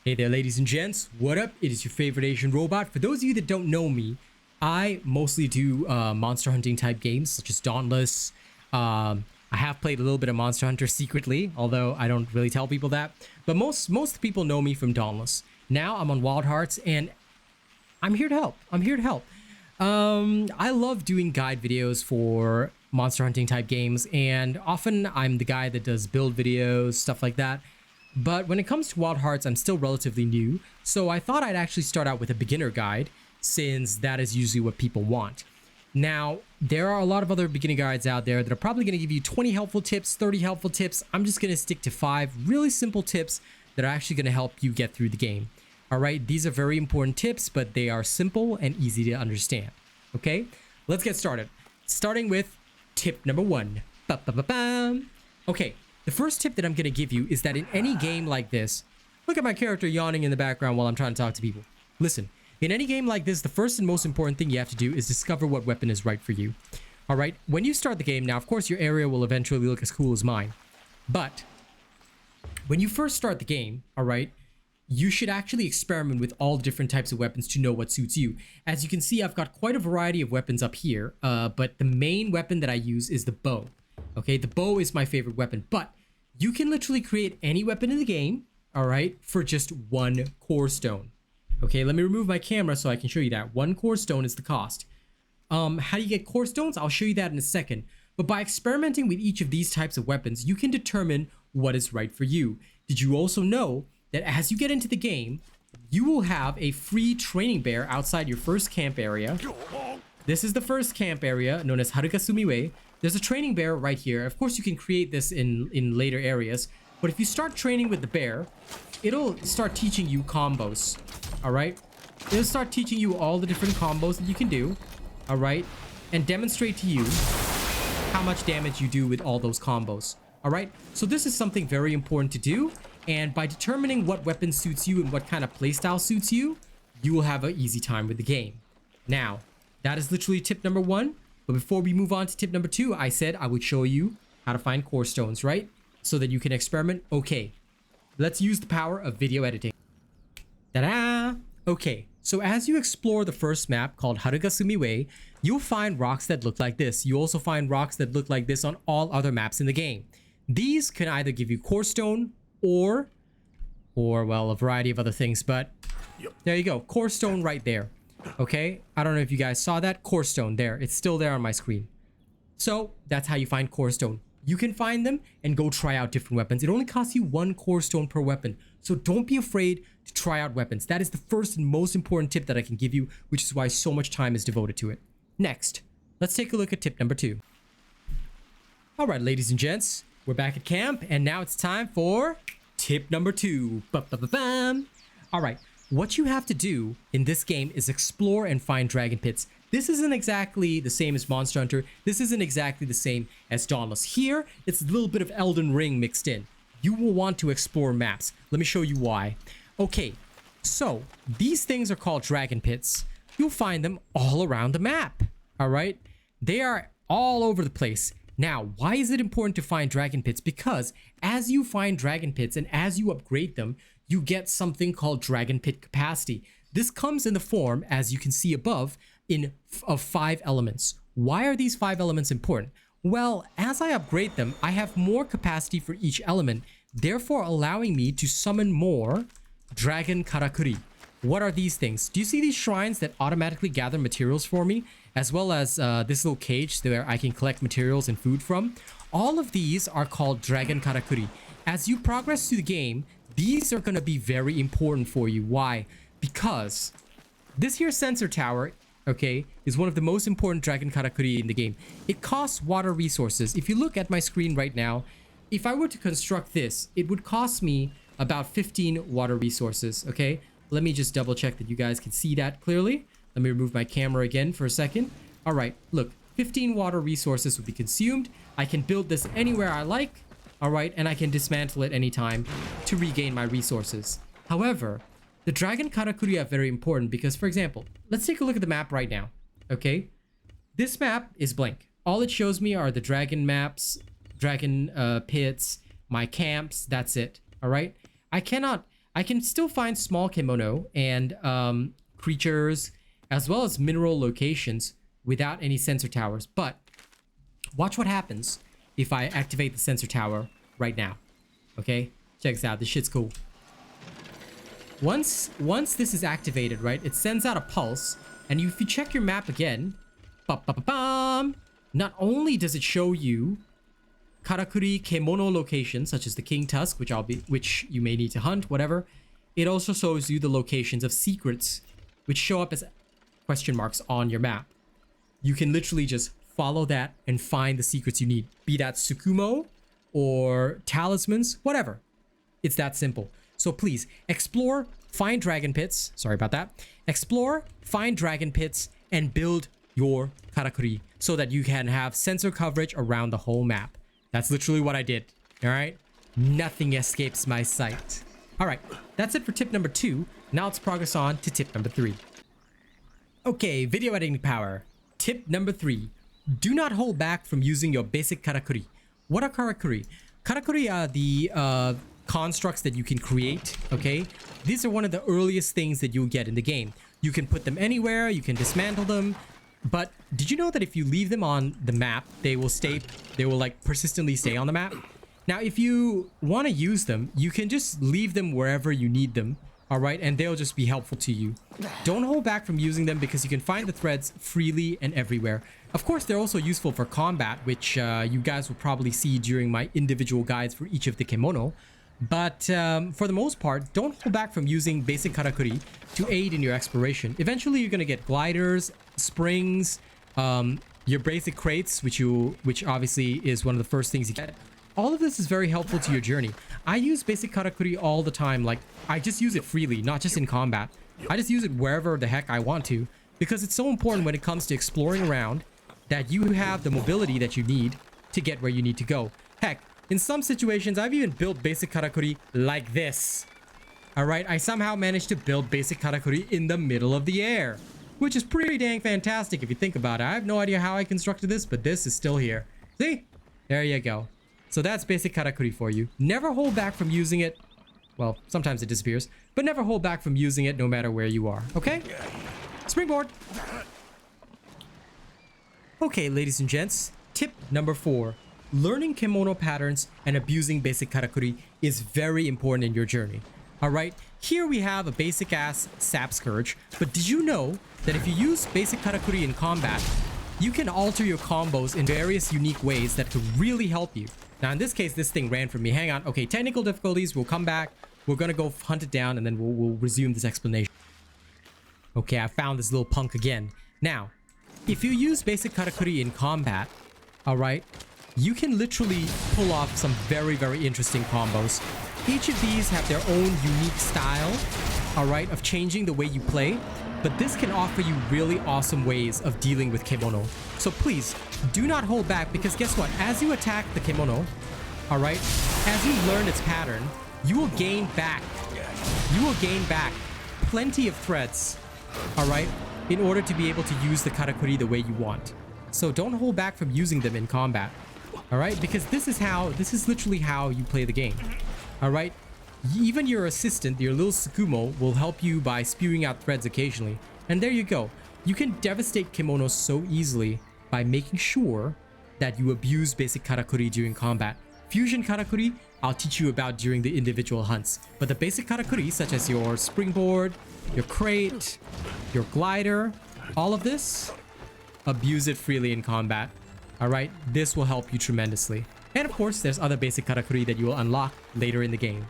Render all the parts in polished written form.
Hey there, ladies and gents. What up? It is your favorite Asian robot. For those of you that don't know me, I mostly do monster hunting type games such as Dauntless. I have played a little bit of Monster Hunter secretly, although I don't really tell people that. But most people know me from Dauntless. Now I'm on Wild Hearts, and I'm here to help. I love doing guide videos for monster hunting type games, and often I'm the guy that does build videos, stuff like that. But when it comes to Wild Hearts, I'm still relatively new, so I thought I'd actually start out with a beginner guide, since that is usually what people want. Now, there are a lot of other beginner guides out there that are probably going to give you 20 helpful tips, 30 helpful tips. I'm just going to stick to 5 really simple tips that are actually going to help you get through the game. All right, these are very important tips, but they are simple and easy to understand. Okay, let's get started. Starting with tip number 1. Ba-ba-ba-bam. Okay. The first tip that I'm going to give you is that in any game like this, look at my character yawning in the background while I'm trying to talk to people. Listen, in any game like this, the first and most important thing you have to do is discover what weapon is right for you. All right, when you start the game, now, of course, your area will eventually look as cool as mine. But when you first start the game, all right, you should actually experiment with all different types of weapons to know what suits you. As you can see, I've got quite a variety of weapons up here, but the main weapon that I use is the bow. Okay, the bow is my favorite weapon, but you can literally create any weapon in the game, all right, for just 1 core stone. Okay, let me remove my camera so I can show you that. 1 core stone is the cost. How do you get core stones? I'll show you that in a second. But by experimenting with each of these types of weapons, you can determine what is right for you. Did you also know that as you get into the game, you will have a free training bear outside your first camp area? This is the first camp area, known as Harukasumiwe. There's a training bear right here. Of course, you can create this in later areas. But if you start training with the bear, it'll start teaching you combos. All right? It'll start teaching you all the different combos that you can do. All right? And demonstrate to you how much damage you do with all those combos. All right? So this is something very important to do. And by determining what weapon suits you and what kind of playstyle suits you, you will have an easy time with the game. Now, that is literally tip number 1. But before we move on to tip number 2, I said I would show you how to find core stones, right? So that you can experiment. Okay, let's use the power of video editing. Ta-da! Okay, so as you explore the first map called Harukasumiwe, you'll find rocks that look like this. You also find rocks that look like this on all other maps in the game. These can either give you core stone or well, a variety of other things, but there you go. Core stone right there. Okay, I don't know if you guys saw that. Core stone there. It's still there on my screen. So that's how you find core stone. You can find them and go try out different weapons. It only costs you 1 core stone per weapon. So don't be afraid to try out weapons. That is the first and most important tip that I can give you, which is why so much time is devoted to it. Next, let's take a look at tip number 2. All right, ladies and gents, we're back at camp, and now it's time for tip number 2. Ba-ba-ba-bam. All right. What you have to do in this game is explore and find dragon pits. This isn't exactly the same as Monster Hunter. This isn't exactly the same as Dauntless. Here, it's a little bit of Elden Ring mixed in. You will want to explore maps. Let me show you why. Okay, so these things are called dragon pits. You'll find them all around the map. All right? They are all over the place. Now, why is it important to find dragon pits? Because as you find dragon pits and as you upgrade them, you get something called dragon pit capacity. This comes in the form, as you can see above, of 5 elements. Why are these 5 elements important? Well, as I upgrade them, I have more capacity for each element, therefore allowing me to summon more dragon karakuri. What are these things? Do you see these shrines that automatically gather materials for me, as well as this little cage where I can collect materials and food from? All of these are called dragon karakuri. As you progress through the game, these are going to be very important for you. Why? Because this here sensor tower, okay, is one of the most important dragon karakuri in the game. It costs water resources. If you look at my screen right now, if I were to construct this, it would cost me about 15 water resources, okay? Let me just double check that you guys can see that clearly. Let me remove my camera again for a second. All right, look, 15 water resources would be consumed. I can build this anywhere I like. All right, and I can dismantle it anytime to regain my resources. However, the dragon karakuri are very important because, for example, let's take a look at the map right now. Okay, this map is blank. All it shows me are the dragon maps, dragon pits, my camps. That's it. All right, I I can still find small Kemono and creatures as well as mineral locations without any sensor towers. But watch what happens if I activate the sensor tower right now. Okay, check this out. This shit's cool. Once this is activated, right, it sends out a pulse, and if you check your map again, not only does it show you Karakuri Kemono locations such as the King Tusk, which you may need to hunt, whatever, it also shows you the locations of secrets, which show up as question marks on your map. You can literally just follow that and find the secrets you need, be that Tsukumo or talismans, whatever. It's that simple. So please explore, find dragon pits. Sorry about that. Explore, find dragon pits, and build your Karakuri so that you can have sensor coverage around the whole map. That's literally what I did. All right. Nothing escapes my sight. All right. That's it for tip number 2. Now let's progress on to tip number 3. Okay, video editing power. Tip number 3. Do not hold back from using your basic Karakuri. What are Karakuri? Karakuri are the constructs that you can create, okay? These are one of the earliest things that you'll get in the game. You can put them anywhere, you can dismantle them, but did you know that if you leave them on the map, they will like persistently stay on the map? Now, if you want to use them, you can just leave them wherever you need them, all right? And they'll just be helpful to you. Don't hold back from using them because you can find the threads freely and everywhere. Of course, they're also useful for combat, which you guys will probably see during my individual guides for each of the Kemono. But for the most part, don't hold back from using basic Karakuri to aid in your exploration. Eventually, you're going to get gliders, springs, your basic crates, which obviously is one of the first things you get. All of this is very helpful to your journey. I use basic Karakuri all the time. Like, I just use it freely, not just in combat. I just use it wherever the heck I want to, because it's so important when it comes to exploring around that you have the mobility that you need to get where you need to go. Heck, in some situations, I've even built basic Karakuri like this. Alright, I somehow managed to build basic Karakuri in the middle of the air, which is pretty dang fantastic if you think about it. I have no idea how I constructed this, but this is still here. See? There you go. So that's basic Karakuri for you. Never hold back from using it. Well, sometimes it disappears, but never hold back from using it no matter where you are, okay? Springboard! Okay, ladies and gents, tip number 4. Learning Kemono patterns and abusing basic Karakuri is very important in your journey. Alright, here we have a basic ass Sap Scourge, but did you know that if you use basic Karakuri in combat, you can alter your combos in various unique ways that could really help you. Now in this case, this thing ran from me. Hang on. Okay, technical difficulties. We'll come back. We're gonna go hunt it down and then we'll resume this explanation. Okay, I found this little punk again. Now, if you use basic Karakuri in combat, alright, you can literally pull off some very, very interesting combos. Each of these have their own unique style, alright, of changing the way you play. But this can offer you really awesome ways of dealing with Kemono. So please, do not hold back, because guess what? As you attack the Kemono, alright, as you learn its pattern, you will gain back plenty of threads, alright, in order to be able to use the Karakuri the way you want. So don't hold back from using them in combat, alright, because this is literally how you play the game, alright? Even your assistant, your little Tsukumo, will help you by spewing out threads occasionally. And there you go. You can devastate Kemono so easily by making sure that you abuse basic Karakuri during combat. Fusion Karakuri, I'll teach you about during the individual hunts. But the basic Karakuri, such as your springboard, your crate, your glider, all of this, abuse it freely in combat. Alright, this will help you tremendously. And of course, there's other basic Karakuri that you will unlock later in the game.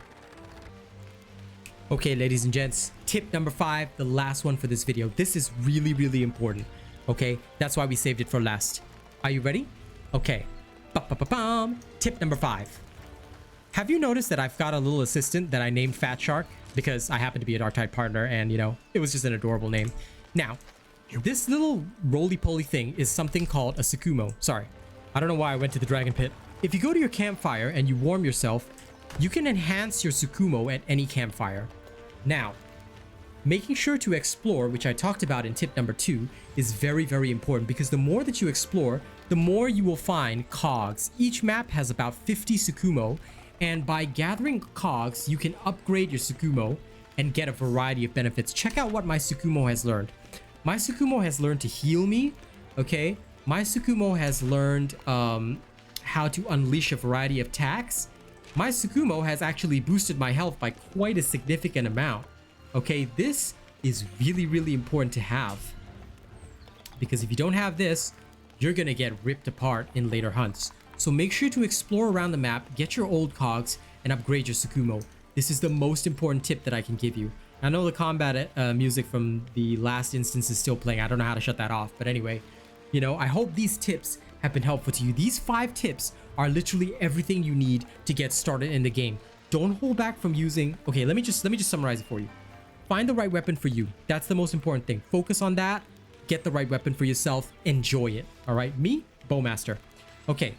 Okay, ladies and gents, tip number 5, the last one for this video. This is really, really important, okay? That's why we saved it for last. Are you ready? Okay. Tip number 5. Have you noticed that I've got a little assistant that I named Fat Shark? Because I happen to be an Archetype partner and, you know, it was just an adorable name. Now, this little roly-poly thing is something called a Tsukumo. Sorry, I don't know why I went to the Dragon Pit. If you go to your campfire and you warm yourself, you can enhance your Tsukumo at any campfire. Now, making sure to explore, which I talked about in tip number 2, is very, very important, because the more that you explore, the more you will find cogs. Each map has about 50 Tsukumo, And by gathering cogs, you can upgrade your Tsukumo and get a variety of benefits. Check out what my Tsukumo has learned. My Tsukumo has learned to heal me, okay? My Tsukumo has learned how to unleash a variety of attacks. My Tsukumo has actually boosted my health by quite a significant amount. Okay, this is really, really important to have. Because if you don't have this, you're gonna get ripped apart in later hunts. So make sure to explore around the map, get your old cogs, and upgrade your Tsukumo. This is the most important tip that I can give you. I know the combat music from the last instance is still playing. I don't know how to shut that off. But anyway, you know, I hope these tips have been helpful to you. These 5 tips are literally everything you need to get started in the game. Don't hold back from using... Okay, let me just summarize it for you. Find the right weapon for you. That's the most important thing. Focus on that. Get the right weapon for yourself. Enjoy it. All right, me, Bowmaster. Okay.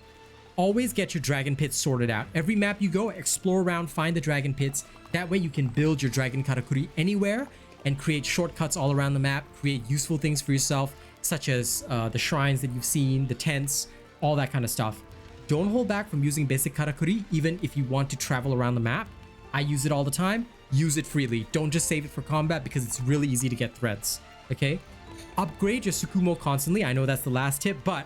Always get your dragon pits sorted out. Every map you go, explore around, find the dragon pits. That way you can build your dragon karakuri anywhere and create shortcuts all around the map, create useful things for yourself, such as the shrines that you've seen, the tents, all that kind of stuff. Don't hold back from using basic karakuri, even if you want to travel around the map. I use it all the time. Use it freely. Don't just save it for combat because it's really easy to get threads, okay? Upgrade your Tsukumo constantly. I know that's the last tip, but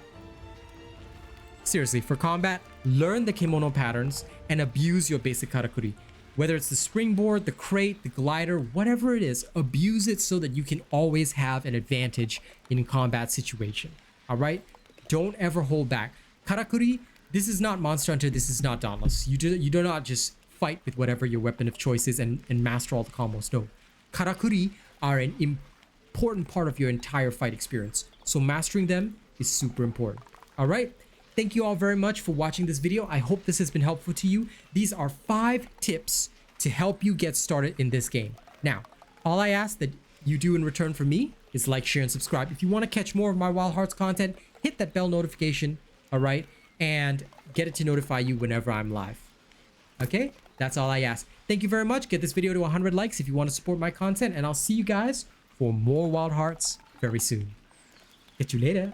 seriously, for combat, learn the Kemono patterns and abuse your basic karakuri. Whether it's the springboard, the crate, the glider, whatever it is, abuse it so that you can always have an advantage in a combat situation. All right? Don't ever hold back. Karakuri, this is not Monster Hunter, this is not Dauntless. You do not just fight with whatever your weapon of choice is and master all the combos. No. Karakuri are an important part of your entire fight experience. So mastering them is super important. All right? Thank you all very much for watching this video. I hope this has been helpful to you. These are 5 tips to help you get started in this game. Now, all I ask that you do in return for me is like, share, and subscribe. If you want to catch more of my Wild Hearts content, hit that bell notification, all right? And get it to notify you whenever I'm live. Okay? That's all I ask. Thank you very much. Get this video to 100 likes if you want to support my content, and I'll see you guys for more Wild Hearts very soon. Catch you later.